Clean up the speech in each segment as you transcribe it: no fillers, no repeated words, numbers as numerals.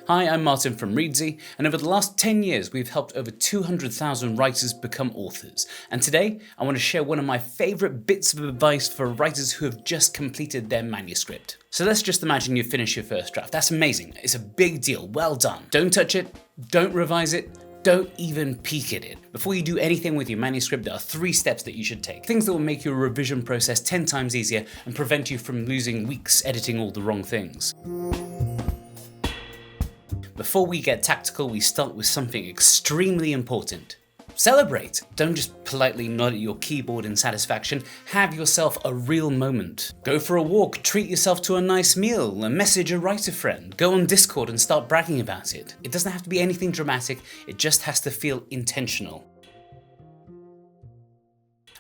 Hi, I'm Martin from Reedsy, and over the last 10 years we've helped over 200,000 writers become authors. And today I want to share one of my favourite bits of advice for writers who have just completed their manuscript. So let's just imagine you finish your first draft. That's amazing. It's a big deal. Well done. Don't touch it. Don't revise it. Don't even peek at it. Before you do anything with your manuscript, there are 3 steps that you should take. Things that will make your revision process 10 times easier and prevent you from losing weeks editing all the wrong things. Before we get tactical, we start with something extremely important. Celebrate! Don't just politely nod at your keyboard in satisfaction, have yourself a real moment. Go for a walk, treat yourself to a nice meal, a message a writer friend, go on Discord and start bragging about it. It doesn't have to be anything dramatic, it just has to feel intentional.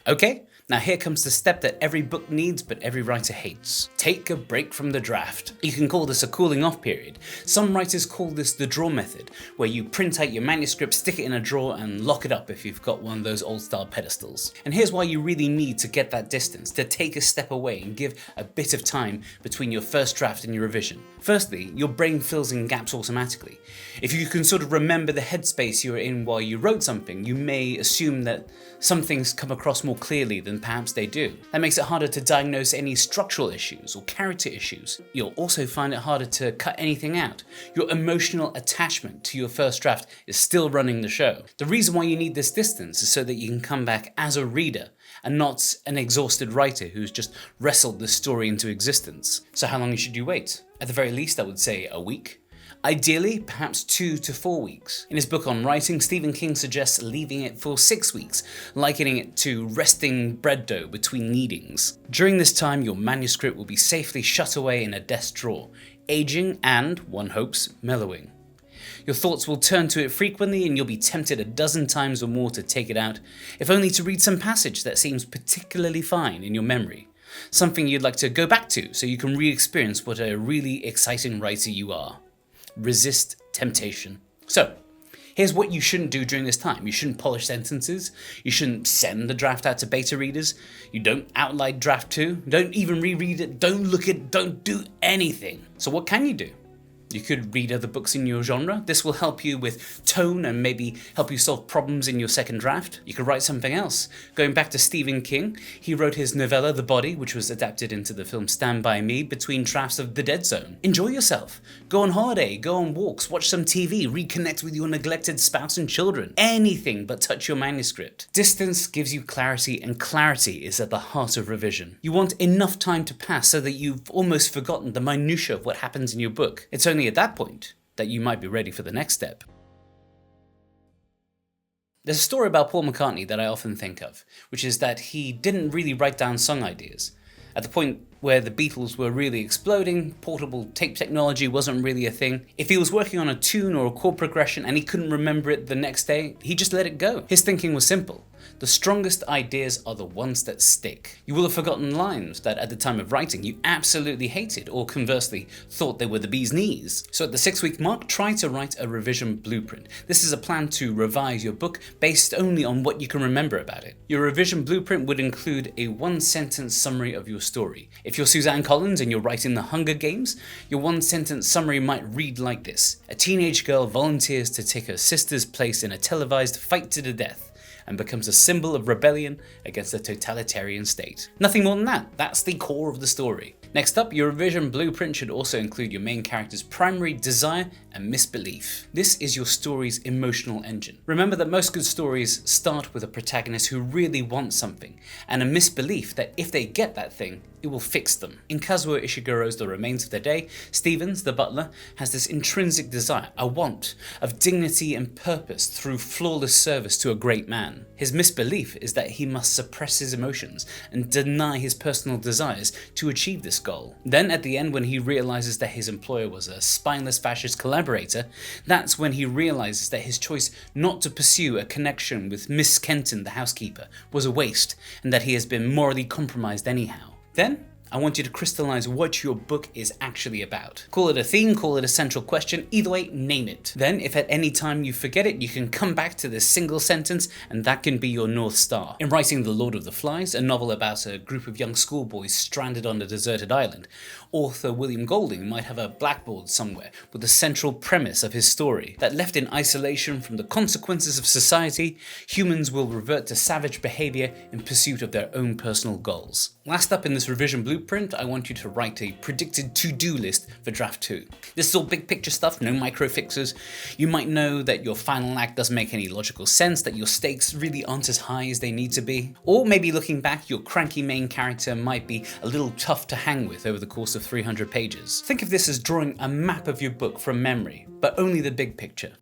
Okay, now here comes the step that every book needs but every writer hates. Take a break from the draft. You can call this a cooling off period. Some writers call this the drawer method, where you print out your manuscript, stick it in a drawer and lock it up if you've got one of those old style pedestals. And here's why you really need to get that distance, to take a step away and give a bit of time between your first draft and your revision. Firstly, your brain fills in gaps automatically. If you can sort of remember the headspace you were in while you wrote something, you may assume that some things come across more clearly than perhaps they do. That makes it harder to diagnose any structural issues or character issues. You'll also find it harder to cut anything out. Your emotional attachment to your first draft is still running the show. The reason why you need this distance is so that you can come back as a reader and not an exhausted writer who's just wrestled the story into existence. So how long should you wait? At the very least, I would say a week. Ideally, perhaps 2 to 4 weeks. In his book on writing, Stephen King suggests leaving it for 6 weeks, likening it to resting bread dough between kneadings. During this time, your manuscript will be safely shut away in a desk drawer, aging and, one hopes, mellowing. Your thoughts will turn to it frequently and you'll be tempted a dozen times or more to take it out, if only to read some passage that seems particularly fine in your memory. Something you'd like to go back to so you can re-experience what a really exciting writer you are. Resist temptation. So, here's what you shouldn't do during this time. You shouldn't polish sentences. You shouldn't send the draft out to beta readers. You don't outline draft 2. Don't even reread it. Don't look at it. Don't do anything. So what can you do? You could read other books in your genre. This will help you with tone and maybe help you solve problems in your second draft. You could write something else. Going back to Stephen King, he wrote his novella The Body, which was adapted into the film Stand By Me, between drafts of The Dead Zone. Enjoy yourself. Go on holiday, go on walks, watch some TV, reconnect with your neglected spouse and children. Anything but touch your manuscript. Distance gives you clarity, and clarity is at the heart of revision. You want enough time to pass so that you've almost forgotten the minutiae of what happens in your book. It's only at that point that you might be ready for the next step. There's a story about Paul McCartney that I often think of, which is that he didn't really write down song ideas. At the point where the Beatles were really exploding, portable tape technology wasn't really a thing. If he was working on a tune or a chord progression and he couldn't remember it the next day, he just let it go. His thinking was simple. The strongest ideas are the ones that stick. You will have forgotten lines that at the time of writing you absolutely hated, or conversely thought they were the bee's knees. So at the 6-week mark, try to write a revision blueprint. This is a plan to revise your book based only on what you can remember about it. Your revision blueprint would include a 1-sentence summary of your story. If you're Suzanne Collins and you're writing The Hunger Games, your 1-sentence summary might read like this. A teenage girl volunteers to take her sister's place in a televised fight to the death, and becomes a symbol of rebellion against a totalitarian state. Nothing more than that. That's the core of the story. Next up, your revision blueprint should also include your main character's primary desire and misbelief. This is your story's emotional engine. Remember that most good stories start with a protagonist who really wants something, and a misbelief that if they get that thing, it will fix them. In Kazuo Ishiguro's The Remains of the Day, Stevens, the butler, has this intrinsic desire, a want, of dignity and purpose through flawless service to a great man. His misbelief is that he must suppress his emotions and deny his personal desires to achieve this goal. Then at the end, when he realizes that his employer was a spineless fascist collaborator, that's when he realizes that his choice not to pursue a connection with Miss Kenton, the housekeeper, was a waste, and that he has been morally compromised anyhow. Then, I want you to crystallize what your book is actually about. Call it a theme, call it a central question, either way, name it. Then, if at any time you forget it, you can come back to this single sentence, and that can be your North Star. In writing The Lord of the Flies, a novel about a group of young schoolboys stranded on a deserted island, author William Golding might have a blackboard somewhere with the central premise of his story that left in isolation from the consequences of society, humans will revert to savage behavior in pursuit of their own personal goals. Last up in this revision blueprint, I want you to write a predicted to-do list for draft 2. This is all big picture stuff, no micro fixes. You might know that your final act doesn't make any logical sense, that your stakes really aren't as high as they need to be. Or maybe looking back, your cranky main character might be a little tough to hang with over the course of 300 pages. Think of this as drawing a map of your book from memory, but only the big picture.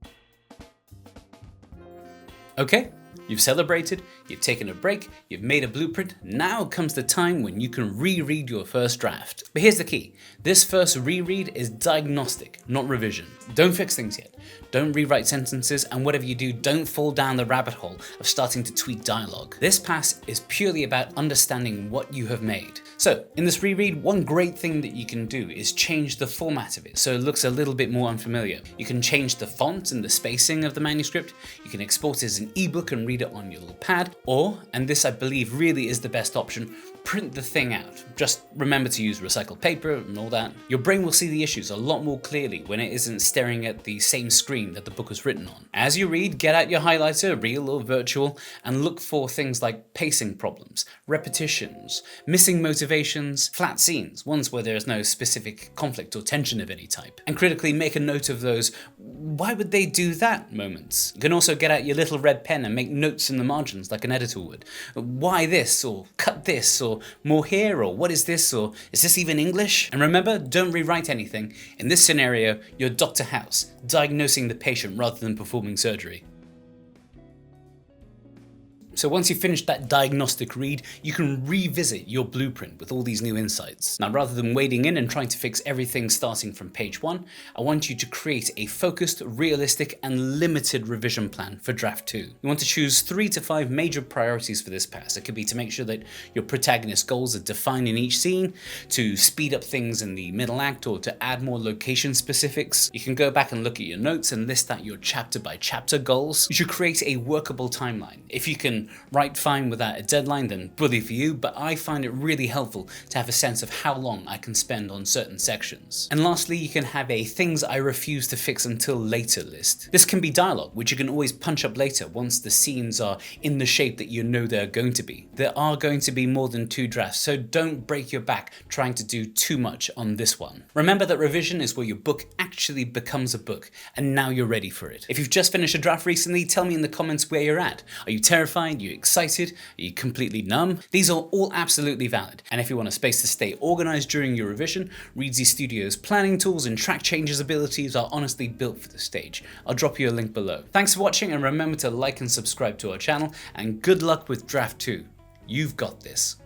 Okay? You've celebrated, you've taken a break, you've made a blueprint, now comes the time when you can reread your first draft. But here's the key, this first reread is diagnostic, not revision. Don't fix things yet, don't rewrite sentences, and whatever you do, don't fall down the rabbit hole of starting to tweak dialogue. This pass is purely about understanding what you have made. So, in this reread, one great thing that you can do is change the format of it so it looks a little bit more unfamiliar. You can change the font and the spacing of the manuscript, you can export it as an ebook and read it on your little pad, or, and this I believe really is the best option, print the thing out. Just remember to use recycled paper and all that. Your brain will see the issues a lot more clearly when it isn't staring at the same screen that the book was written on. As you read, get out your highlighter, real or virtual, and look for things like pacing problems, repetitions, missing motivations, flat scenes, ones where there is no specific conflict or tension of any type. And critically make a note of those "why would they do that" moments. You can also get out your little red pen and make notes in the margins like an editor would. Why this, or cut this, or more here, or what is this, or is this even English? And remember, don't rewrite anything. In this scenario, you're Dr. House, diagnosing the patient rather than performing surgery. So once you've finished that diagnostic read, you can revisit your blueprint with all these new insights. Now, rather than wading in and trying to fix everything starting from page 1, I want you to create a focused, realistic, and limited revision plan for draft 2. You want to choose 3 to 5 major priorities for this pass. It could be to make sure that your protagonist's goals are defined in each scene, to speed up things in the middle act, or to add more location specifics. You can go back and look at your notes and list out your chapter by chapter goals. You should create a workable timeline. If you can write fine without a deadline, then bully for you, but I find it really helpful to have a sense of how long I can spend on certain sections. And lastly, you can have a things I refuse to fix until later list. This can be dialogue, which you can always punch up later once the scenes are in the shape that you know they're going to be. There are going to be more than 2 drafts, so don't break your back trying to do too much on this one. Remember that revision is where your book actually becomes a book, and now you're ready for it. If you've just finished a draft recently, tell me in the comments where you're at. Are you terrified? Are you excited? Are you completely numb? These are all absolutely valid. And if you want a space to stay organized during your revision, Reedsy Studio's planning tools and track changes abilities are honestly built for the stage. I'll drop you a link below. Thanks for watching, and remember to like and subscribe to our channel, and good luck with draft 2. You've got this.